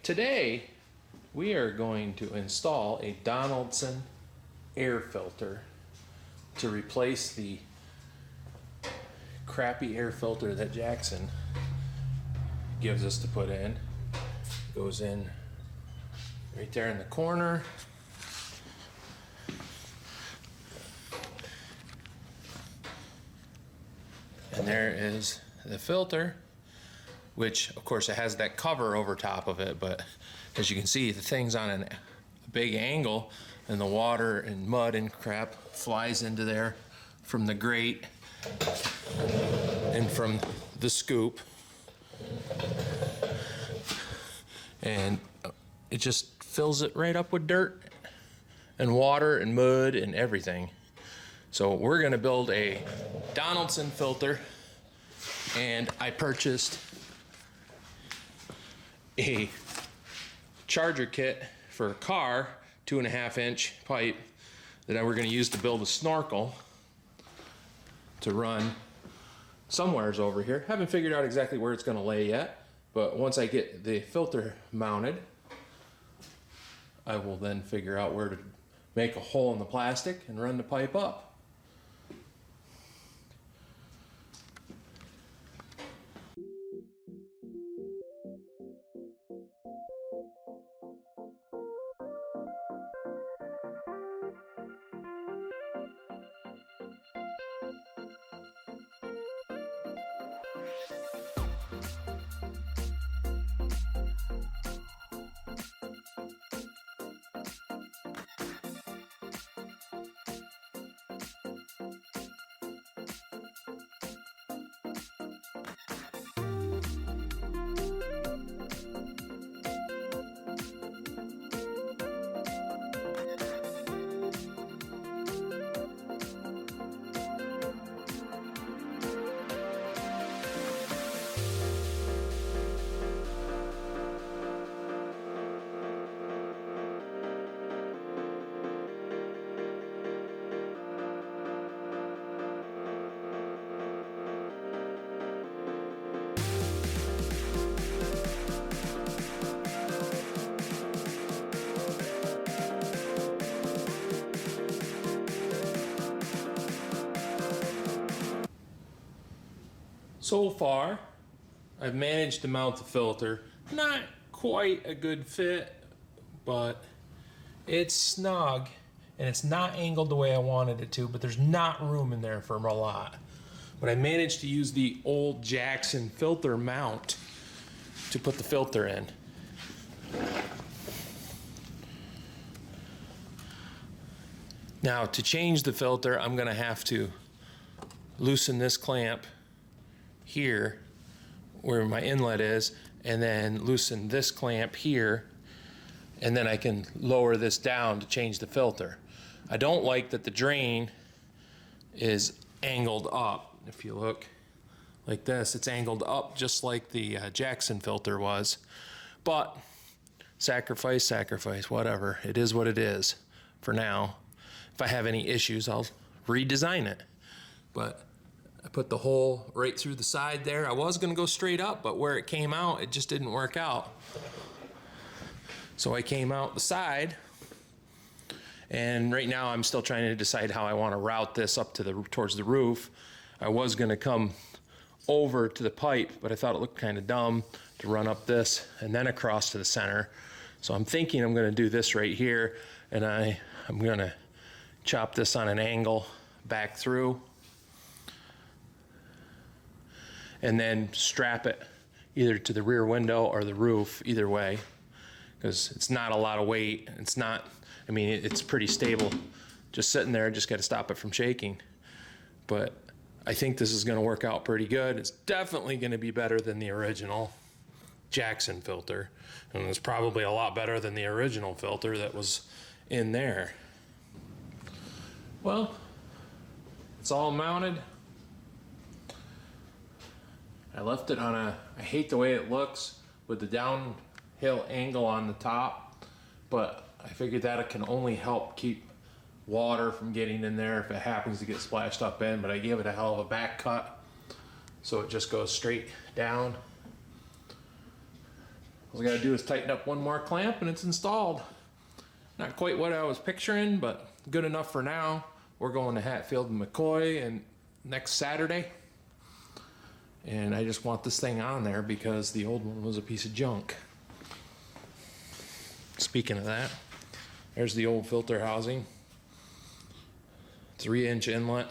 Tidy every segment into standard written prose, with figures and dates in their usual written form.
Today we are going to install a Donaldson air filter to replace the crappy air filter that Jackson gives us to put in. Goes in right there in the corner. And there is the filter, which of course it has that cover over top of it, but as you can see, the thing's on a big angle and the water and mud and crap flies into there from the grate and from the scoop, and it just fills it right up with dirt and water and mud and everything. So we're going to build a Donaldson filter, and I purchased a charger kit for a car, 2.5-inch pipe that we're going to use to build a Snorkel to run somewheres over here. Haven't figured out exactly where it's going to lay yet, but once I get the filter mounted, I will then figure out where to make a hole in the plastic and run the pipe up. So far, I've managed to mount the filter. Not quite a good fit, but it's snug and it's not angled the way I wanted it to, but there's not room in there for a lot. But I managed to use the old Jackson filter mount to put the filter in. Now, to change the filter, I'm gonna have to loosen this clamp here where my inlet is, and then loosen this clamp here, and then I can lower this down to change the filter. I don't like that the drain is angled up. If you look like this, it's angled up just like the Jackson filter was, but sacrifice, whatever. It is what it is for now. If I have any issues, I'll redesign it. But I put the hole right through the side there. I was gonna go straight up, but where it came out, it just didn't work out. So I came out the side, and right now I'm still trying to decide how I wanna route this up to towards the roof. I was gonna come over to the pipe, but I thought it looked kind of dumb to run up this and then across to the center. So I'm thinking I'm gonna do this right here, and I'm gonna chop this on an angle back through, and then strap it either to the rear window or the roof, either way, because it's not a lot of weight. It's not, I mean, it's pretty stable. Just sitting there, just got to stop it from shaking. But I think this is gonna work out pretty good. It's definitely gonna be better than the original Jackson filter. And it's probably a lot better than the original filter that was in there. Well, it's all mounted. I left it on I hate the way it looks with the downhill angle on the top, but I figured that it can only help keep water from getting in there if it happens to get splashed up in, but I gave it a hell of a back cut so it just goes straight down. All I gotta do is tighten up one more clamp and it's installed. Not quite what I was picturing, but good enough for now. We're going to Hatfield and McCoy and next Saturday. And I just want this thing on there because the old one was a piece of junk. Speaking of that, there's the old filter housing. 3-inch inlet.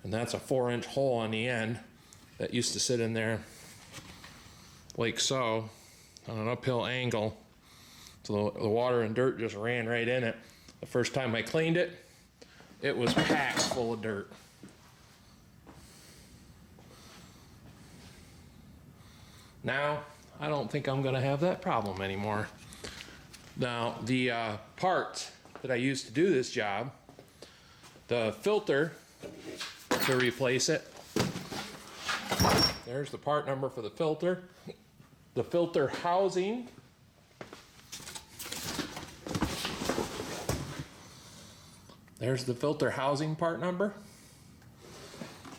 And that's a 4-inch hole on the end that used to sit in there like so on an uphill angle. So the water and dirt just ran right in it. The first time I cleaned it, it was packed full of dirt. Now, I don't think I'm gonna have that problem anymore. Now, the parts that I used to do this job, the filter to replace it, there's the part number for the filter. The filter housing, there's the filter housing part number.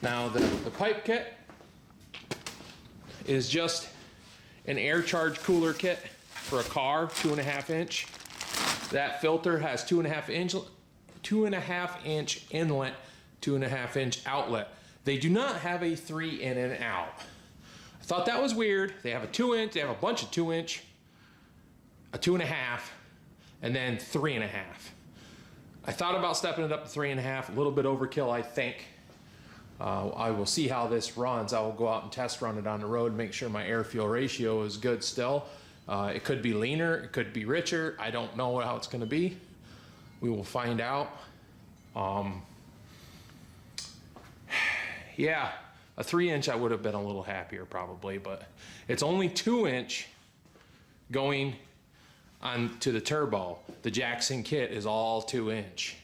Now the pipe kit is just an air charge cooler kit for a car, 2.5 inch. That filter has 2.5 inch inlet, 2.5 inch outlet. They do not have a 3 in and out. I thought that was weird. They have a 2 inch, they have a bunch of 2 inch, a 2.5, and then 3.5. I thought about stepping it up to 3.5, a little bit overkill, I think. I will see how this runs. I will go out and test run it on the road, make sure my air-fuel ratio is good still. It could be leaner, it could be richer. I don't know how it's gonna be. We will find out. Yeah, a 3-inch I would have been a little happier probably, but it's only 2-inch going on to the turbo. The Jackson kit is all 2-inch,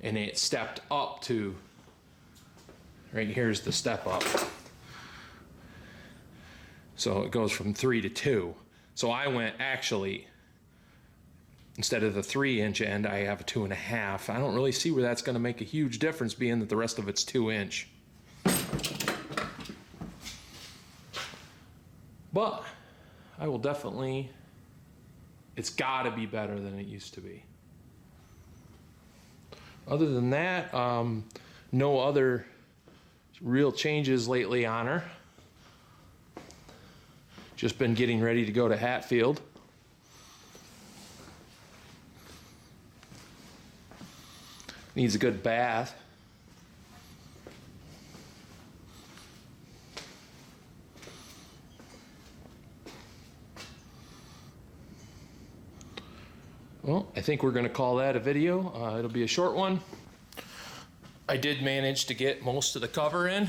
and it stepped up to, right here's the step up. So it goes from 3 to 2. So I went actually, instead of the 3-inch end, I have a 2.5. I don't really see where that's gonna make a huge difference being that the rest of it's 2-inch. But I will definitely, it's gotta be better than it used to be. Other than that, no other real changes lately on her. Just been getting ready to go to Hatfield. Needs a good bath. Well, I think we're going to call that a video. It'll be a short one. I did manage to get most of the cover in.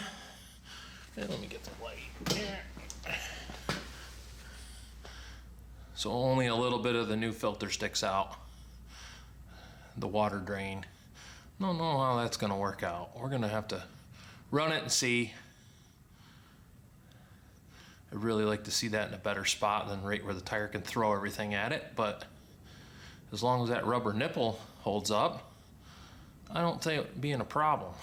And let me get the light. So only a little bit of the new filter sticks out. The water drain. Don't know how that's going to work out. We're going to have to run it and see. I'd really like to see that in a better spot than right where the tire can throw everything at it, but as long as that rubber nipple holds up, I don't think it being a problem.